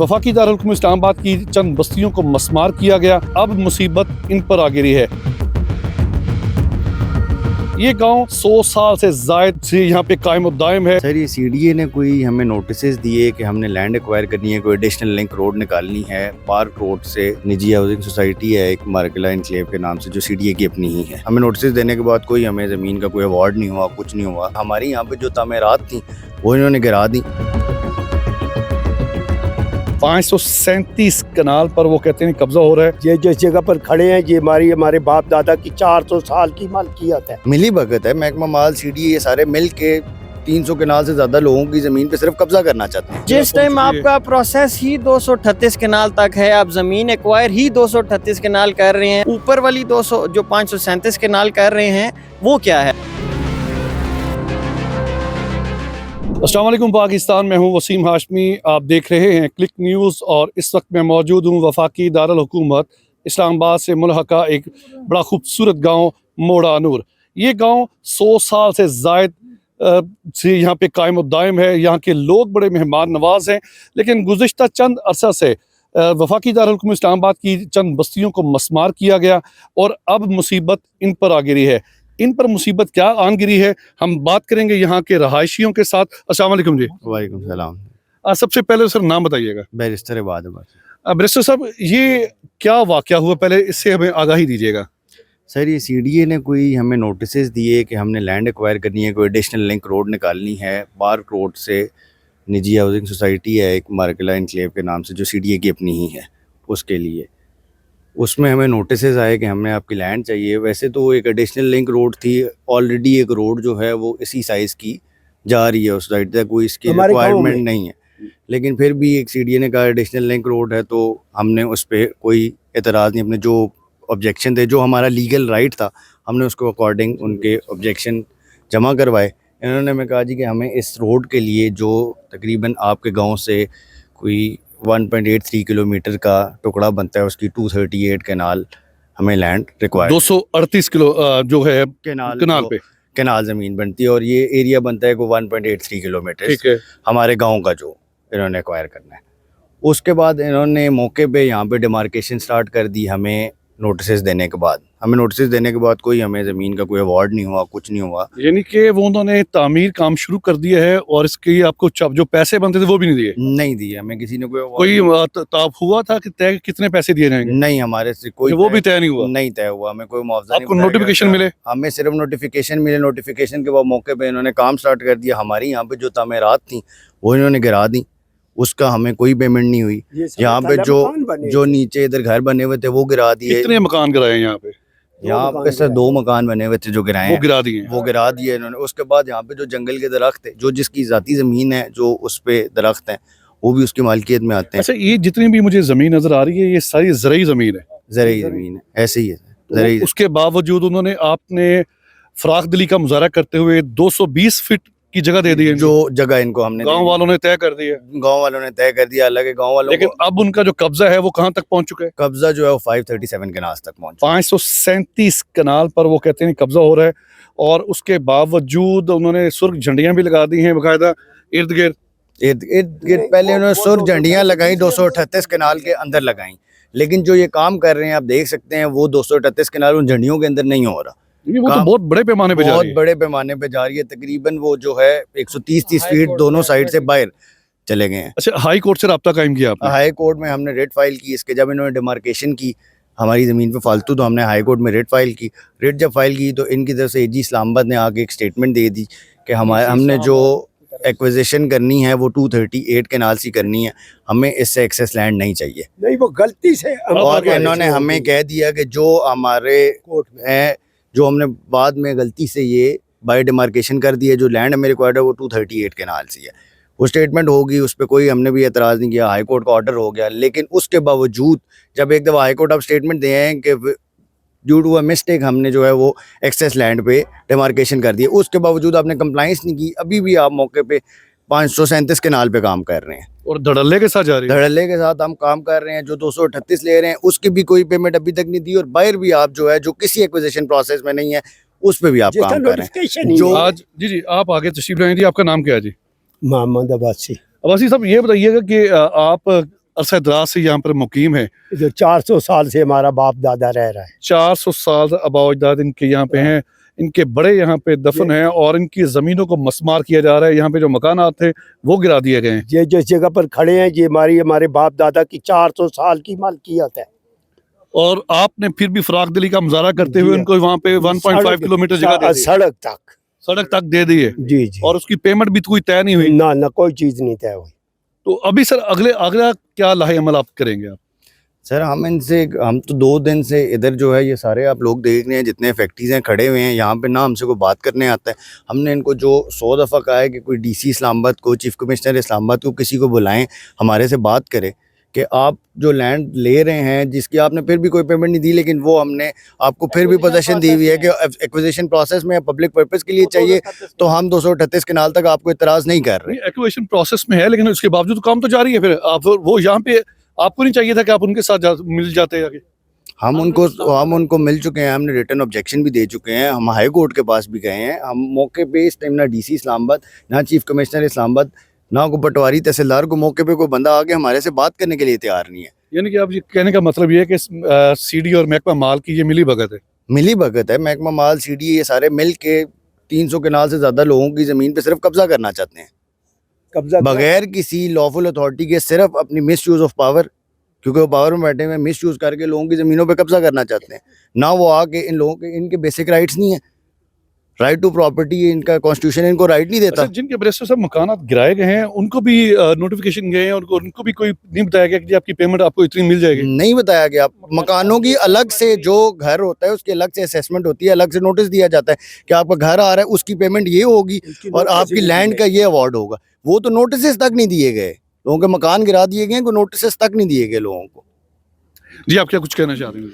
वफाकी दारुल इस्लामाबाद की चंद बस्तियों को मस्मार किया गया। अब मुसीबत इन पर आ गिरी है। ये गांव 100 साल से जायद से यहाँ पे कायम और दायम है। सर, ये सीडीए ने कोई हमें नोटिस दिए कि हमने लैंड एक्वायर करनी है, कोई एडिशनल लिंक रोड निकालनी है। पार्क रोड से निजी हाउसिंग सोसाइटी है एक मार्केला इनक्लेव के नाम से, जो सीडीए की अपनी ही है। हमें नोटिस देने के बाद कोई हमें जमीन का कोई अवार्ड नहीं हुआ, कुछ नहीं हुआ। हमारी यहाँ पे जो तामीरात थी वो इन्होंने गिरा दी। 537 कनाल पर वो कहते हैं कब्जा हो रहा है। ये जिस जगह पर खड़े हैं ये हमारे बाप दादा की 400 साल की मालकियत है। मिली भगत है। महकमा माल, सीडीए, ये सारे मिल के 300 कनाल से ज्यादा लोगों की जमीन पे सिर्फ कब्जा करना चाहते हैं। जिस टाइम आपका प्रोसेस ही 238 कनाल तक है, आप जमीन एक्वायर ही 238 कनाल कर रहे हैं, ऊपर वाली 200 जो 537 कनाल कर रहे हैं वो क्या है? अस्सलाम वालेकुम पाकिस्तान, मैं हूं वसीम हाशमी। आप देख रहे हैं क्लिक न्यूज़ और इस वक्त मैं मौजूद हूं वफाकी दारुल हुकूमत इस्लामाबाद से मुल्हका एक बड़ा खूबसूरत गांव मोड़ा नूर। ये गांव 100 साल से जायद से यहाँ पे कायम और दायम है। यहाँ के लोग बड़े मेहमान नवाज हैं, लेकिन गुज़िश्ता चंद अरसा से वफाकी दारुल हुकूमत इस्लामाबाद की चंद बस्तियों को मस्मार किया गया और अब मुसीबत इन पर आ गिरी है। इन पर मुसीबत क्या आन गिरी है, हम बात करेंगे यहाँ के रहायशियों के साथ। अस्सलाम वालेकुम जी। वालेकुम सलाम। सबसे पहले सर नाम बताइएगा। बैरिस्टर इबाद। बैरिस्टर साहब, ये क्या वाकया हुआ, पहले इससे हमें आगाही दीजिएगा। सर, ये सीडीए ने कोई हमें नोटिस दिए कि हमने लैंड एक्वायर करनी है, कोई एडिशनल लिंक रोड निकालनी है। पार्क रोड से निजी हाउसिंग सोसाइटी है एक मार्केला इनक्लेव के नाम से, जो सीडीए की अपनी ही है, उसके लिए उसमें हमें नोटिस आए कि हमें आपकी लैंड चाहिए। वैसे तो एक एडिशनल लिंक रोड थी, ऑलरेडी एक रोड जो है वो इसी साइज़ की जा रही है उस साइड तक, कोई इसकी रिक्वायरमेंट नहीं है। लेकिन फिर भी एक सीडीए ने कहा एडिशनल लिंक रोड है, तो हमने उस पर कोई एतराज़ नहीं। अपने जो ऑब्जेक्शन थे, जो हमारा लीगल राइट था, हमने उसको अकॉर्डिंग उनके ऑब्जेक्शन जमा करवाए। इन्होंने हमें कहा जी कि हमें इस रोड के लिए जो तकरीबन आपके गाँव से कोई 1.83 किलोमीटर का टुकड़ा बनता है, उसकी 238 कनाल हमें लैंड रिक्वायर्ड। 238 किलो जो है कनाल पे कनाल ज़मीन बनती है, और ये एरिया बनता है को 1.83 किलोमीटर। ठीक है, हमारे गांव का जो इन्होंने एक्वायर करना है। उसके बाद इन्होंने मौके पे यहाँ पे डिमार्केशन स्टार्ट कर दी। हमें नोटिस देने के बाद कोई हमें ज़मीन का कोई अवार्ड नहीं हुआ, कुछ नहीं हुआ। यानी कि वो उन्होंने तामीर काम शुरू कर दिया है और इसके लिए आपको जो पैसे बनते थे वो भी नहीं दिए। हमें किसी ने कोई ताब हुआ था कि तय कितने पैसे दिए जाएंगे? नहीं, हमारे से कोई वो भी तय नहीं तय हुआ। हमें कोई मुआवजा आपको नोटिफिकेशन मिले? हमें सिर्फ नोटिफिकेशन मिले। नोटिफिकेशन के बाद मौके पे इन्होंने काम स्टार्ट कर दिया। हमारी यहाँ पे जो तामीरात थी वो इन्होंने गिरा दी, उसका हमें कोई पेमेंट नहीं हुई। यहाँ पे जो नीचे इधर घर बने हुए थे वो गिरा दिए। कितने मकान गिराए यहाँ पे? यहाँ पे सर 2 मकान बने हुए थे जो गिराए, वो गिरा दिए इन्होंने। उसके बाद यहाँ पे जो जंगल के दरख्त है, जो जिसकी जाती जमीन है, जो उस पे दरख्त है, वो भी उसकी मालकियत में आते हैं। अच्छा, ये जितनी भी मुझे जमीन नजर आ रही है ये सारी ज़रई जमीन है? ज़रई जमीन है, ऐसे ही है ज़रई। उसके बावजूद उन्होंने आपने फराख दिली का मुजाहरा करते हुए 220 फीट की जगह दे दी है। जो जगह इनको हमने गांव वालों ने तय कर दी है। गांव वालों ने तय कर दिया, हालांकि गांव वालों लेकिन अब उनका जो कब्जा है वो कहां तक पहुंच चुका है? कब्जा जो है वो 537 कनाल तक पहुंचा। 537 कनाल पर वो कहते हैं कब्जा हो रहा है, और उसके बावजूद उन्होंने सुर्ख झंडियां भी लगा दी हैं बाकायदा इर्द गिर्द। पहले उन्होंने सुर्ख झंडियां लगाई, 238 कनाल के अंदर लगाई। लेकिन जो ये काम कर रहे हैं आप देख सकते हैं, वो 238 कनाल उन झंडियों के अंदर नहीं हो रहा। वो तो बहुत बड़े पैमाने पे जा रही है। तकरीबन वो जो है 130 फीट दोनों साइड से बाहर चले गए हैं। अच्छा, हाई कोर्ट से रब्ता कायम किया आपने? हाई कोर्ट में हमने रेट फाइल की। इसके जब इन्होंने डिमार्केशन की हमारी ज़मीन पे फालतू, तो हमने हाई कोर्ट में रेट फाइल की। रेट जब फाइल की तो इनकी तरफ से एजी इस्लामाबाद ने आके एक स्टेटमेंट दे दी कि हमने जो एक्विजिशन करनी है वो 238 कनाल सी करनी है, हमें इससे एक्सेस लैंड नहीं चाहिए। नहीं, वो गलती से। और इन्होंने हमें कह दिया कि जो हमारे कोर्ट में है, जो हमने बाद में गलती से ये बाय डिमार्केशन कर दिया, जो लैंड मेरे को है वो 238 कनाल सी है। वो स्टेटमेंट होगी, उस पर कोई हमने भी एतराज़ नहीं किया। हाई कोर्ट का ऑर्डर हो गया, लेकिन उसके बावजूद जब एक दफ़ा हाई कोर्ट अब स्टेटमेंट दिए हैं कि ड्यू टू अ मिस्टेक हमने जो है वो एक्सेस लैंड पे डिमार्केशन कर दिया, उसके बावजूद आपने कंप्लाइंस नहीं की। अभी भी आप मौके पे 537 कनाल पे काम कर रहे हैं और धड़ल्ले के साथ जा रही है। धड़ल्ले के साथ हम काम कर रहे हैं। जो 238 ले रहे हैं उसकी भी कोई पेमेंट अभी तक नहीं दी, और बाहर भी आप जो है जो किसी एक्विजिशन प्रोसेस में नहीं है उस पे भी आप काम कर रहे हैं। जो आज जी आप आगे तशरीफ लाएं जी। आपका नाम क्या है जी? मोहम्मद अब्बासी। अब्बासी साहब, ये बताइएगा कि आप अरसा दराज से यहाँ पर मुकीम है। जो 400 साल से हमारा बाप दादा रह रहा है। 400 साल आबा अजदाद इनके यहाँ पे हैं, इनके बड़े यहाँ पे दफन हैं और इनकी ज़मीनों को मस्मार किया जा रहा है। यहाँ पे जो मकानात थे वो गिरा दिए गए हैं। ये जिस जगह पर खड़े हैं ये हमारे बाप दादा की 400 साल की मालकियत है। और आपने फिर भी फराक दिली का मुजाहरा करते हुए जी, उनको वहाँ पे 1.5 किलोमीटर जगह दे दी, सड़क तक दे दी है। जी जी। और उसकी पेमेंट भी कोई तय नहीं हुई। ना कोई चीज नहीं तय हुई। तो अभी सर अगला क्या लाहे अमल आप करेंगे आप? सर हम तो 2 दिन से इधर जो है ये सारे आप लोग देख रहे हैं जितने फैक्ट्रीज हैं खड़े हुए हैं यहाँ पे ना हमसे कोई बात करने आता है। हमने इनको जो 100 दफ़ा कहा है कि कोई डीसी इस्लामाबाद को, चीफ कमिश्नर इस्लामाबाद को किसी को बुलाएं, हमारे से बात करें कि आप जो लैंड ले रहे हैं जिसकी आपने फिर भी कोई पेमेंट नहीं दी, लेकिन वो हमने आपको फिर भी पोजीशन दी हुई है कि एक्विजिशन प्रोसेस में पब्लिक पर्पस के लिए चाहिए, तो हम 238 कनाल तक आपको इतराज़ नहीं कर रहे। एक्विजिशन प्रोसेस में है लेकिन उसके बावजूद काम तो जारी है। फिर आप वो यहाँ पे आपको नहीं चाहिए था कि आप उनके साथ मिल जाते आगे? हम उनको मिल चुके हैं, हमने रिटर्न ऑब्जेक्शन भी दे चुके हैं, हम हाई कोर्ट के पास भी गए हैं। हम मौके पे इस टाइम ना डीसी इस्लामाबाद, ना चीफ कमिश्नर इस्लामाबाद, ना को पटवारी तहसीलदार को मौके पे कोई बंदा आके हमारे से बात करने के लिए तैयार नहीं है। यानी कि आप ये कहने का मतलब ये है कि सीडी और महकमा माल की ये मिली भगत है? मिली भगत है। महकमा माल, सीडी, ये सारे मिल के 300 कनाल से ज़्यादा लोगों की ज़मीन पे सिर्फ कब्जा करना चाहते हैं, कब्जा बगैर किसी लॉफुल अथॉरिटी के, सिर्फ अपनी मिस यूज़ ऑफ पावर, क्योंकि वो पावर में बैठे हुए मिस यूज़ करके लोगों की ज़मीनों पे कब्जा करना चाहते हैं। ना वो आके इन लोगों के, इनके बेसिक राइट्स नहीं है, राइट टू प्रॉपर्टी इनका कॉन्स्टिट्यूशन इनको राइट नहीं देता। अच्छा, जिनके वजह से सब मकानात गिराए गए हैं उनको भी नोटिफिकेशन गए हैं और उनको भी कोई नहीं बताया गया कि आपकी पेमेंट आपको इतनी मिल जाएगी? नहीं बताया गया। मकानों की अलग से, जो घर होता है उसकी अलग से असेसमेंट होती है, अलग से नोटिस दिया जाता है कि आपका घर आ रहा है, उसकी पेमेंट ये होगी और आपकी लैंड का ये अवार्ड होगा। वो तो नोटिस तक नहीं दिए गए, लोगों के मकान गिरा दिए गए, कोई नोटिस तक नहीं दिए गए लोगों को। जी, आप क्या कुछ कहना चाह रहे हैं?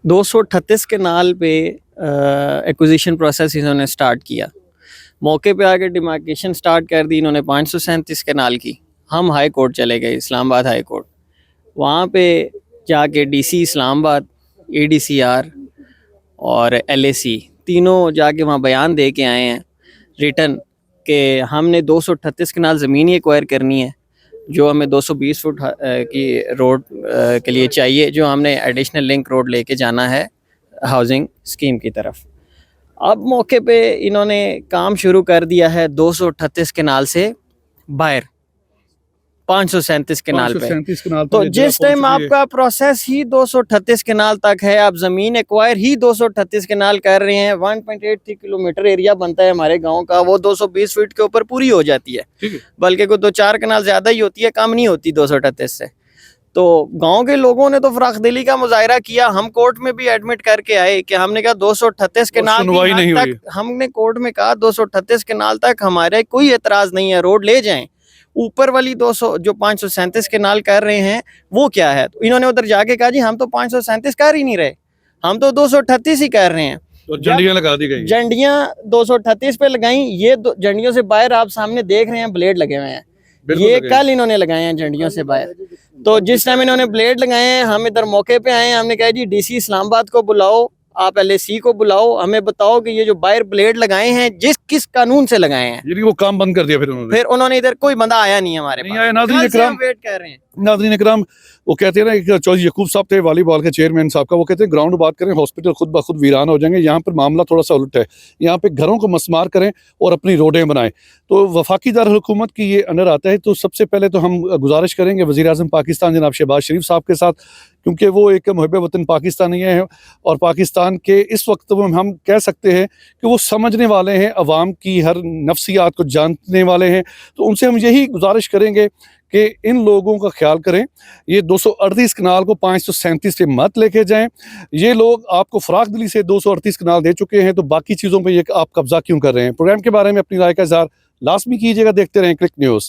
238 के नाल पे एक्विजिशन प्रोसेस इन्होंने स्टार्ट किया, मौके पे आके डिमार्केशन स्टार्ट कर दी इन्होंने 537 के नाल की। हम हाई कोर्ट चले गए, इस्लामाबाद हाई कोर्ट। वहाँ पे जाके डीसी इस्लामाबाद, एडीसीआर और एलएसी तीनों जाके वहाँ बयान दे के आए हैं रिटर्न के हमने 238 के नाल ज़मीन ही एक्वायर करनी है जो हमें 220 फुट की रोड के लिए चाहिए, जो हमने एडिशनल लिंक रोड लेके जाना है हाउसिंग स्कीम की तरफ। अब मौके पे इन्होंने काम शुरू कर दिया है 238 कनाल से बाहर 537 कनाल पे। 537 कनाल तो जिस टाइम आपका प्रोसेस ही 238 कनाल तक है, आप जमीन एक्वायर ही 238 कनाल कर रहे हैं, 1.83 किलोमीटर एरिया बनता है हमारे गांव का, वो 220 फीट के ऊपर पूरी हो जाती है, बल्कि कोई 2-4 कनाल ज्यादा ही होती है, कम नहीं होती 238 से। तो गांव के लोगों ने तो फराखदिली का मुजाहरा किया, हम कोर्ट में भी एडमिट करके आए कि हमने कहा 238 कनाल तक, हमने कोर्ट में कहा 238 कनाल तक हमारे कोई एतराज नहीं है, रोड ले जाएं। ऊपर वाली 200 जो 537 कनाल कर रहे हैं वो क्या है? तो इन्होंने उधर जाके कहा जी हम तो 537 कर ही नहीं रहे, हम तो 238 ही कर रहे हैं। तो झंडियां लगा दी गई, झंडियां 238 पे लगाई। ये झंडियों से बाहर आप सामने देख रहे हैं ब्लेड लगे हुए हैं, ये कल इन्होंने लगाए हैं झंडियों से बाहर। तो जिस टाइम इन्होंने ब्लेड लगाए हैं हम इधर मौके पे आए हैं, हमने कहा जी डीसी इस्लामाबाद को बुलाओ, आप एलएसी को बुलाओ, हमें बताओ कि ये जो बाहर ब्लेड लगाए हैं किस कानून से लगाए हैं। यानी वो काम बंद कर दिया फिर उन्होंने इधर कोई बंदा आया नहीं हमारे पास। आया। नाज़रीन इकराम, वेट कर रहे हैं। नाज़रीन इकराम, वो कहते हैं ना, एक चौधरी यकूब साहब थे वॉलीबॉल के चेयरमैन साहब का, वो कहते हैं ग्राउंड बात करें, हॉस्पिटल खुद ब खुद वीरान हो जाएंगे। यहाँ पर मामला थोड़ा सा उल्टा है, यहाँ पे घरों को मस्मार करें और अपनी रोडें बनाएं। तो वफाकी दारुल हुकूमत की ये अंडर आता है। तो सबसे पहले तो हम गुजारिश करेंगे वज़ीर आज़म पाकिस्तान जनाब शहबाज शरीफ साहब के साथ, क्योंकि वो एक मुहब्ब वतन पाकिस्तानी है और पाकिस्तान के इस वक्त हम कह सकते हैं कि वो समझने वाले हैं, अवाम की हर नफ्सियात को जानने वाले हैं। तो उनसे हम यही गुजारिश करेंगे कि इन लोगों का ख्याल करें, ये 238 कनाल को 537 पे मत लेके जाएं। ये लोग आपको फराख दिली से 238 कनाल दे चुके हैं, तो बाकी चीज़ों पे ये आप कब्जा क्यों कर रहे हैं? प्रोग्राम के बारे में अपनी राय का इज़हार लाजमी कीजिएगा। देखते रहें क्लिक न्यूज़।